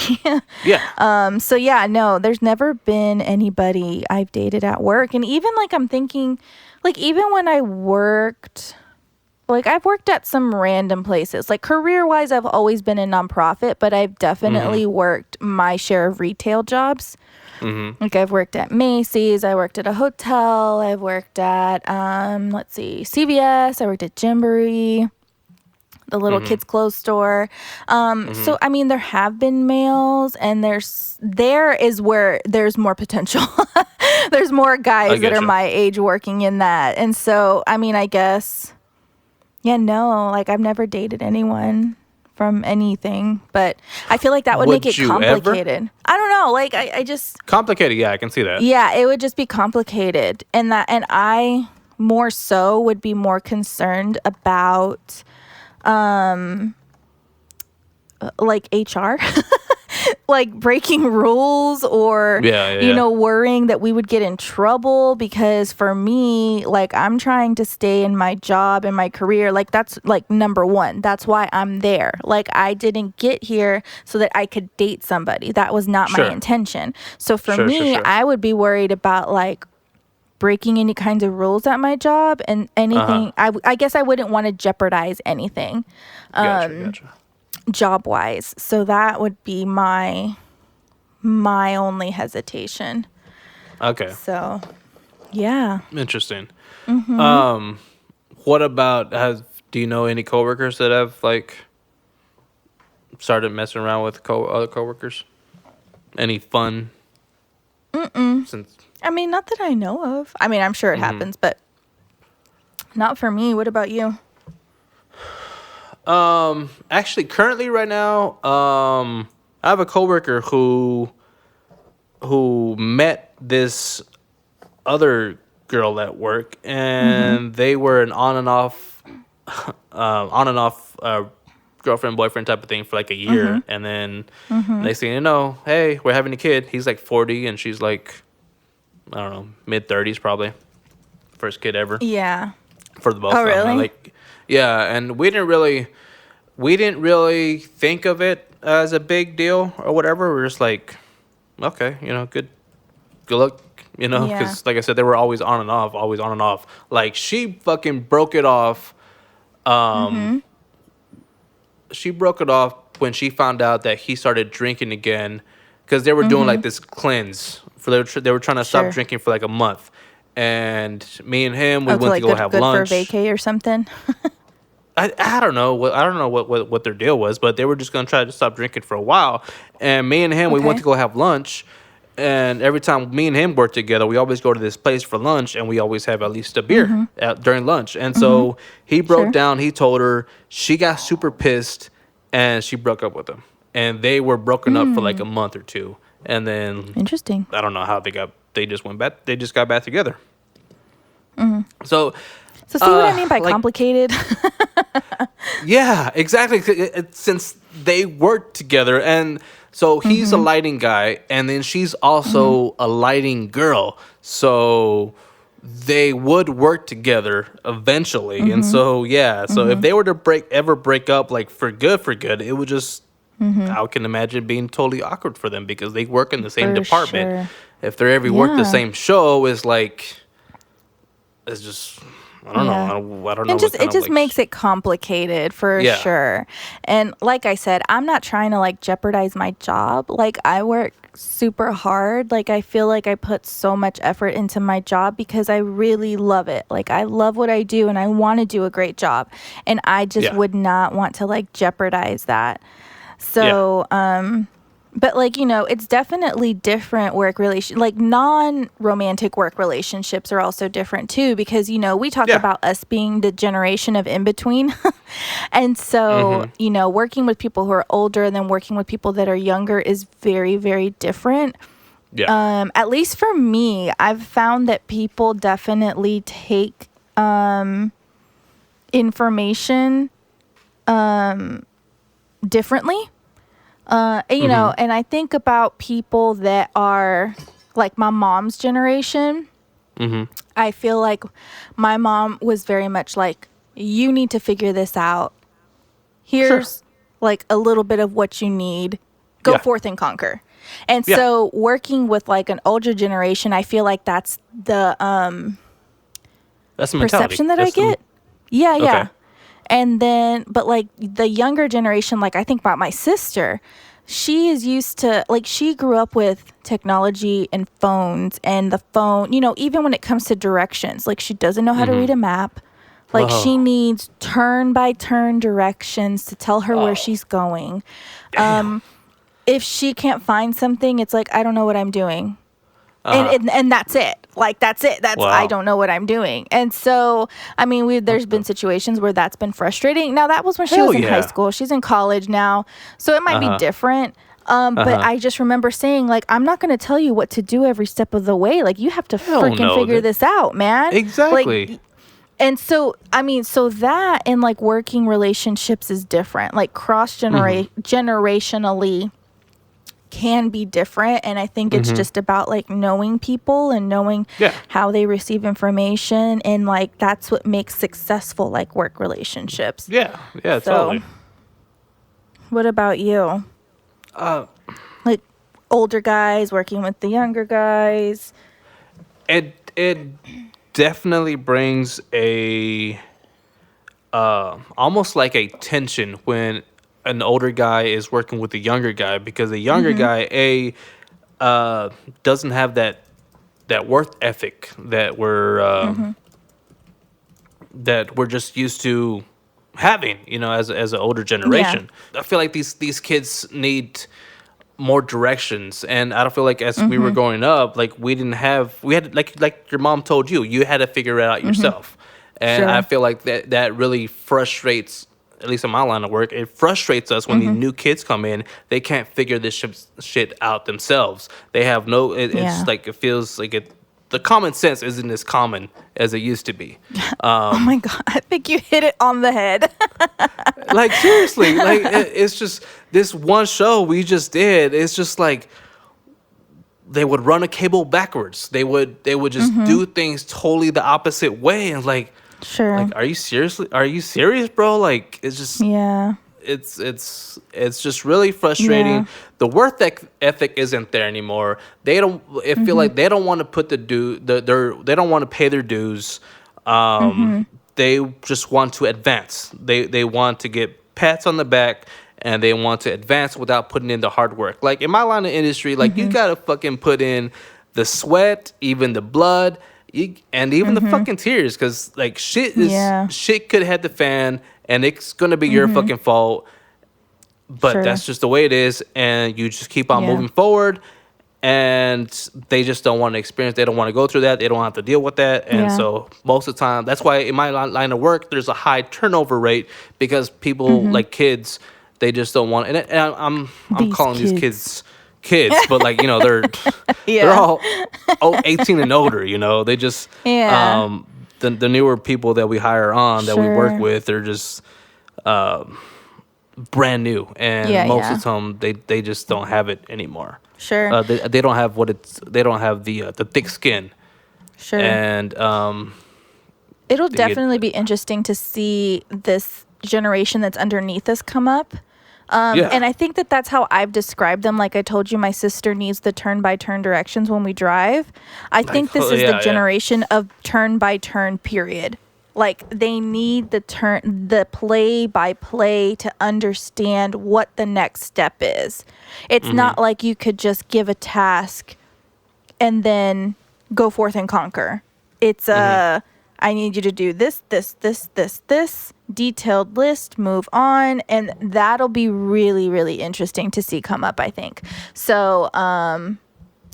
Yeah. So no, there's never been anybody I've dated at work. And even like, I'm thinking like, even when I worked, like I've worked at some random places, like career wise, I've always been in nonprofit, but I've definitely worked my share of retail jobs. Like I've worked at Macy's, I worked at a hotel, I've worked at, CVS, I worked at Gymboree, the little kids clothes store. So, I mean, there have been males and there is where there's more potential. There's more guys that are my age working in that. And so, I mean, I guess... like I've never dated anyone from anything, but I feel like that would make it complicated. Ever? I don't know. Like I just complicated. Yeah, I can see that. Yeah, it would just be complicated, and I more so would be more concerned about, like HR. Like breaking rules or worrying that we would get in trouble, because for me, like I'm trying to stay in my job and my career. Like that's like number one. That's why I'm there. Like I didn't get here so that I could date somebody. That was not my intention. So for me, I would be worried about like breaking any kinds of rules at my job and anything. I guess I wouldn't want to jeopardize anything. Gotcha. Job wise, so that would be my only hesitation. Okay. So, yeah. Interesting. What about do you know any coworkers that have like started messing around with other coworkers? Any fun? I mean, not that I know of. I mean, I'm sure it happens, but not for me. What about you? Actually, currently right now, I have a coworker who met this other girl at work, and they were an on and off girlfriend boyfriend type of thing for like a year, and then next thing you know, hey, we're having a kid. He's like 40, and she's like, I don't know, mid-30s probably, first kid ever. Yeah. For the both of them. Really? Like, yeah, and we didn't really think of it as a big deal or whatever. We're just like, okay, good luck, because like I said, they were always on and off. Like she fucking broke it off She broke it off when she found out that he started drinking again, because they were doing like this cleanse for they were trying to stop Sure. drinking for like a month. And me and him, we Oh, went like to go good, have good lunch. for vacay or something. I don't know what their deal was, but they were just gonna try to stop drinking for a while. And me and him, we went Okay. to go have lunch. And every time me and him work together, we always go to this place for lunch, and we always have at least a beer during lunch. And so he broke Sure. down. He told her, she got super pissed, and she broke up with him. And they were broken up for like a month or two, and then Interesting. I don't know how they got. They just went back. They just got back together. So So see what I mean by like- complicated? yeah, exactly. Since they work together, and so he's a lighting guy, and then she's also a lighting girl. So they would work together eventually, and so so if they were to ever break up like for good, it would just I can imagine being totally awkward for them because they work in the same For department. sure. If they ever work the Yeah. same show, it's like it's just. I don't know. Yeah. I don't know. It just makes it complicated for Yeah. sure. And like I said, I'm not trying to like jeopardize my job. Like I work super hard. Like I feel like I put so much effort into my job because I really love it. Like I love what I do and I want to do a great job. And I just would not want to like jeopardize that. So, but like, it's definitely different work like non-romantic work relationships are also different too, because, we talk about us being the generation of in between. And so, working with people who are older and then working with people that are younger is very, very different. Yeah. At least for me, I've found that people definitely take, information, differently. And I think about people that are like my mom's generation. I feel like my mom was very much like, you need to figure this out. Here's like a little bit of what you need. Go forth and conquer. And so working with like an older generation, I feel like that's the That's the mentality. perception that I get. Yeah. And then, but like the younger generation, like I think about my sister, she is used to, like, she grew up with technology and phones and the phone, even when it comes to directions, like she doesn't know how to read a map. Like she needs turn by turn directions to tell her where she's going. If she can't find something, it's like, I don't know what I'm doing. And that's it. Like, that's it. I don't know what I'm doing. And so, I mean, there's been situations where that's been frustrating. Now, that was when she was in high school. She's in college now. So it might be different. But I just remember saying, like, I'm not going to tell you what to do every step of the way. Like, you have to freaking figure this out, man. Exactly. Like, and so, I mean, so that in, like, working relationships is different. Like, generationally can be different, and I think it's just about like knowing people and knowing how they receive information, and like that's what makes successful like work relationships. Totally. What about you? Like older guys working with the younger guys. It definitely brings a almost like a tension when an older guy is working with a younger guy, because the younger guy doesn't have that work ethic that we're just used to having, as an older generation. I feel like these kids need more directions, and I don't feel like as we were growing up, like we had like your mom told you had to figure it out yourself. And Sure. I feel like that really frustrates, at least in my line of work, it frustrates us when these new kids come in. They can't figure this shit out themselves. They have it's like, it feels like the common sense isn't as common as it used to be. Oh my God, I think you hit it on the head. Like, seriously, like it's just this one show we just did. It's just like they would run a cable backwards. They would just do things totally the opposite way, and like, Sure. like, are you serious, bro? Like, it's just it's just really frustrating. Yeah. The work ethic isn't there anymore. They don't. Feel like they don't want to put they don't want to pay their dues. they just want to advance. They want to get pats on the back, and they want to advance without putting in the hard work. Like in my line of industry, like you gotta fucking put in the sweat, even the blood, and even the fucking tears, because like shit could hit the fan, and it's gonna be your fucking fault. But that's just the way it is, and you just keep on moving forward. And they just don't want to experience. They don't want to go through that. They don't have to deal with that. And so most of the time, that's why in my line of work, there's a high turnover rate, because people like kids, they just don't want. And I'm calling these kids, but like, you know, they're all 18 and older. You know, they just the newer people that we hire on that we work with, they're just brand new, and most of the time they just don't have it anymore. Sure. They don't have they don't have the thick skin. Sure. And it'll definitely be interesting to see this generation that's underneath us come up. And I think that's how I've described them. Like I told you, my sister needs the turn-by-turn directions when we drive. I think this is the generation of turn-by-turn, period. Like they need the play-by-play to understand what the next step is. It's not like you could just give a task and then go forth and conquer. It's I need you to do this, detailed list, move on, and that'll be really, really interesting to see come up, I think. So,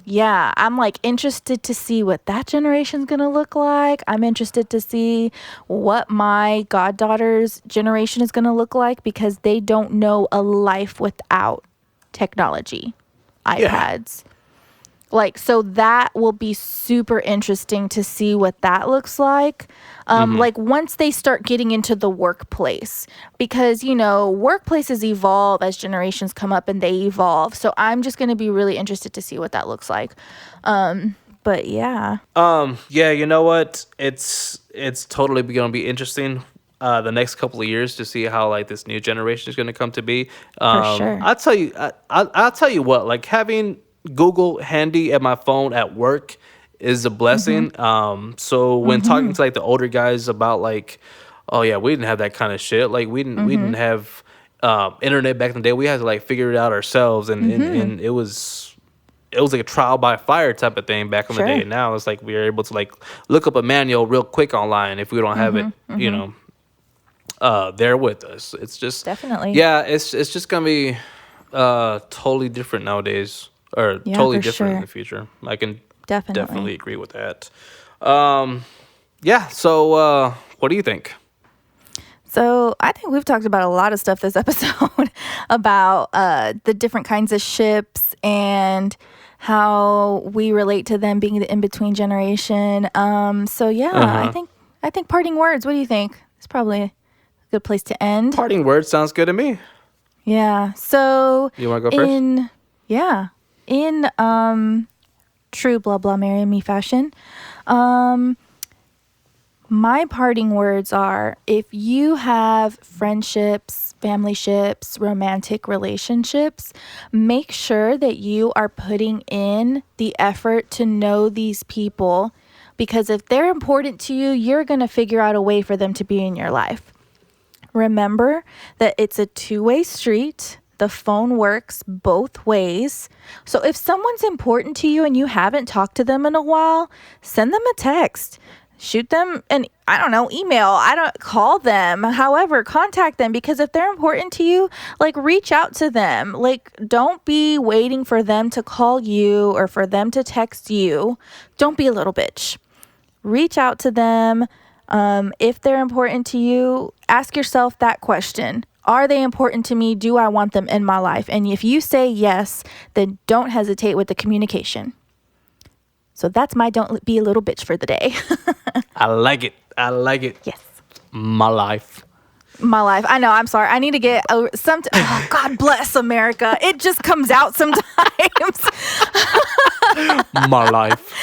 yeah, I'm like interested to see what that generation's gonna look like. I'm interested to see what my goddaughter's generation is gonna look like, because they don't know a life without technology, iPads. Like, so that will be super interesting to see what that looks like. Like once they start getting into the workplace, because, you know, workplaces evolve as generations come up and they evolve. So I'm just going to be really interested to see what that looks like. But yeah. Yeah, you know what? It's totally going to be interesting the next couple of years to see how like this new generation is going to come to be. For sure. I'll tell you what, like having Google handy at my phone at work is a blessing. So when talking to like the older guys about like, oh yeah, we didn't have that kind of shit. Like we didn't have internet back in the day. We had to like figure it out ourselves, and it was like a trial by fire type of thing back in the day. Now it's like we are able to like look up a manual real quick online if we don't have it, you know, there with us. It's just definitely, it's just gonna be totally different nowadays. Or totally different in the future. I can definitely agree with that. So what do you think? So I think we've talked about a lot of stuff this episode about the different kinds of ships and how we relate to them being the in-between generation. So yeah, I think parting words. What do you think? It's probably a good place to end. Parting words sounds good to me. Yeah. So you want to go first? In true blah blah marry me fashion, my parting words are: if you have friendships, family ships, romantic relationships, make sure that you are putting in the effort to know these people, because if they're important to you, you're going to figure out a way for them to be in your life. Remember that it's a two-way street. The phone works both ways. So if someone's important to you and you haven't talked to them in a while, send them a text. Shoot them an, email. Call them. However, contact them, because if they're important to you, like reach out to them. Like don't be waiting for them to call you or for them to text you. Don't be a little bitch. Reach out to them. If they're important to you, ask yourself that question. Are they important to me? Do I want them in my life? And if you say yes, then don't hesitate with the communication. So that's my don't be a little bitch for the day. I like it. Yes. My life. I know. I'm sorry. I need to get some. Oh, God bless America. It just comes out sometimes. My life.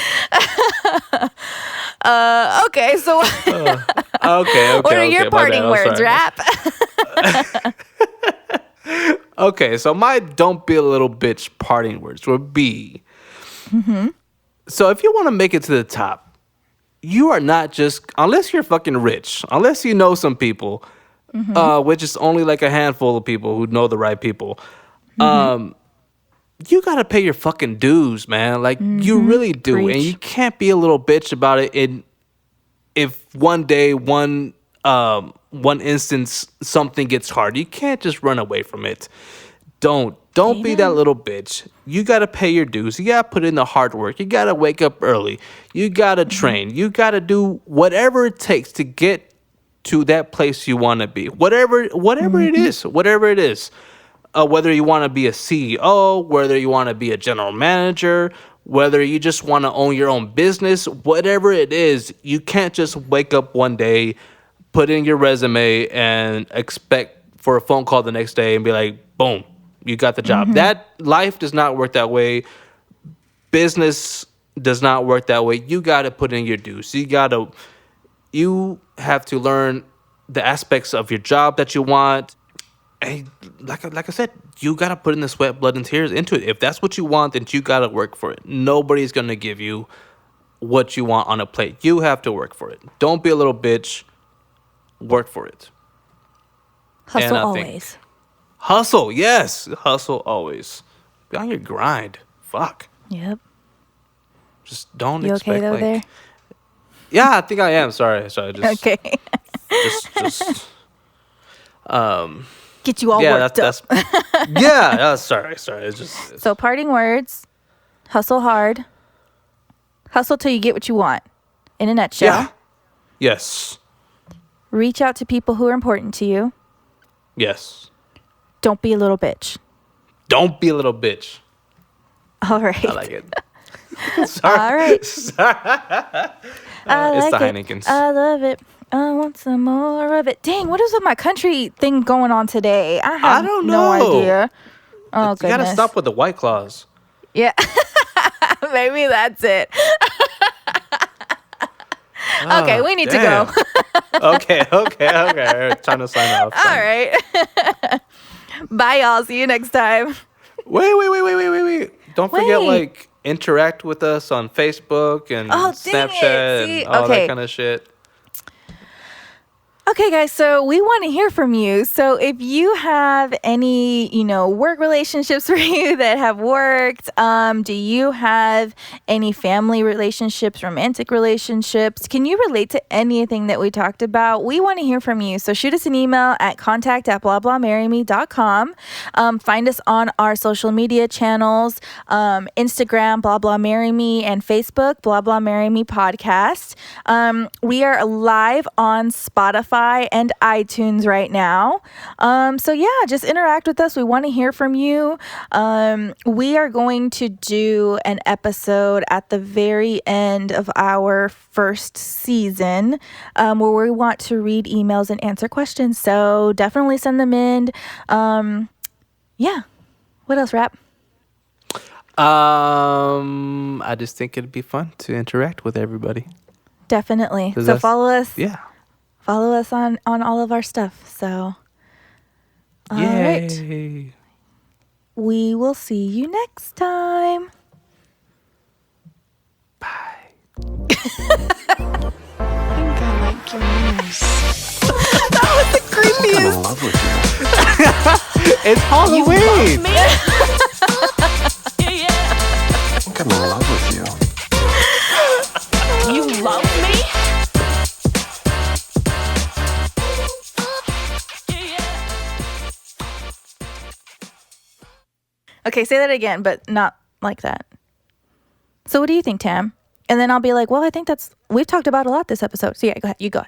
Okay. So. Okay. What are your parting words, Rap? Okay, so my don't be a little bitch parting words would be, so if you want to make it to the top, you are not just, unless you're fucking rich, unless you know some people, which is only like a handful of people who know the right people. You gotta pay your fucking dues, man. Like you really do, Preach. and you can't be a little bitch about it. And if one day, one instance, something gets hard, you can't just run away from it. Don't be that little bitch. You gotta pay your dues. You gotta put in the hard work. You gotta wake up early. You gotta train. You gotta do whatever it takes to get to that place you want to be. Whatever it is. Whatever it is. Whether you want to be a CEO, whether you want to be a general manager, whether you just want to own your own business, whatever it is, you can't just wake up one day, put in your resume, and expect for a phone call the next day and be like, boom, you got the job. That life does not work that way. Business does not work that way. You got to put in your dues. You have to learn the aspects of your job that you want. And like I said, you got to put in the sweat, blood, and tears into it. If that's what you want, then you got to work for it. Nobody's going to give you what you want on a plate. You have to work for it. Don't be a little bitch. Work for it. Hustle always. Hustle, yes. Hustle always. Be on your grind. Fuck. Yep. Just don't You expect okay though there? Yeah, I think I am. Sorry. Just, Okay. just Get you all worked up. Sorry. It's just So parting words, hustle hard. Hustle till you get what you want. In a nutshell. yeah. Yes. Reach out to people who are important to you. Yes. Don't be a little bitch. Don't be a little bitch. All right. I like it. Sorry. All right. It's I the like it. Heinekens. I love it. I want some more of it. Dang, what is with my country thing going on today? I have don't no know. idea. Oh, You goodness. gotta stop with the White Claws. Yeah. Maybe that's it. Okay, we need to go. Okay. Time to sign off. All right. Bye, y'all. See you next time. Wait. Don't forget, Wait. like, interact with us on Facebook and Oh, dang it. Snapchat See? and all Okay. that kind of shit. Okay, guys, so we want to hear from you. So if you have any, work relationships for you that have worked, do you have any family relationships, romantic relationships? Can you relate to anything that we talked about? We want to hear from you. So shoot us an email at contact@blahblahmarryme.com. Find us on our social media channels, Instagram, Blah Blah Marry Me, and Facebook, Blah Blah Marry Me Podcast. We are live on Spotify and iTunes right now. So yeah, just interact with us. We want to hear from you. We are going to do an episode at the very end of our first season where we want to read emails and answer questions. So definitely send them in. Yeah. What else, Rap? I just think it'd be fun to interact with everybody. Definitely. So that's- follow us. Yeah. Follow us on all of our stuff. So, all right. Yay. We will see you next time. I think I like your nose. I'm in love with you. It's Halloween. I think I'm in love with you. You love me? Okay, say that again, but not like that. So what do you think, Tam? And then I'll be like, well, I think we've talked about a lot this episode. So yeah, go ahead. You go.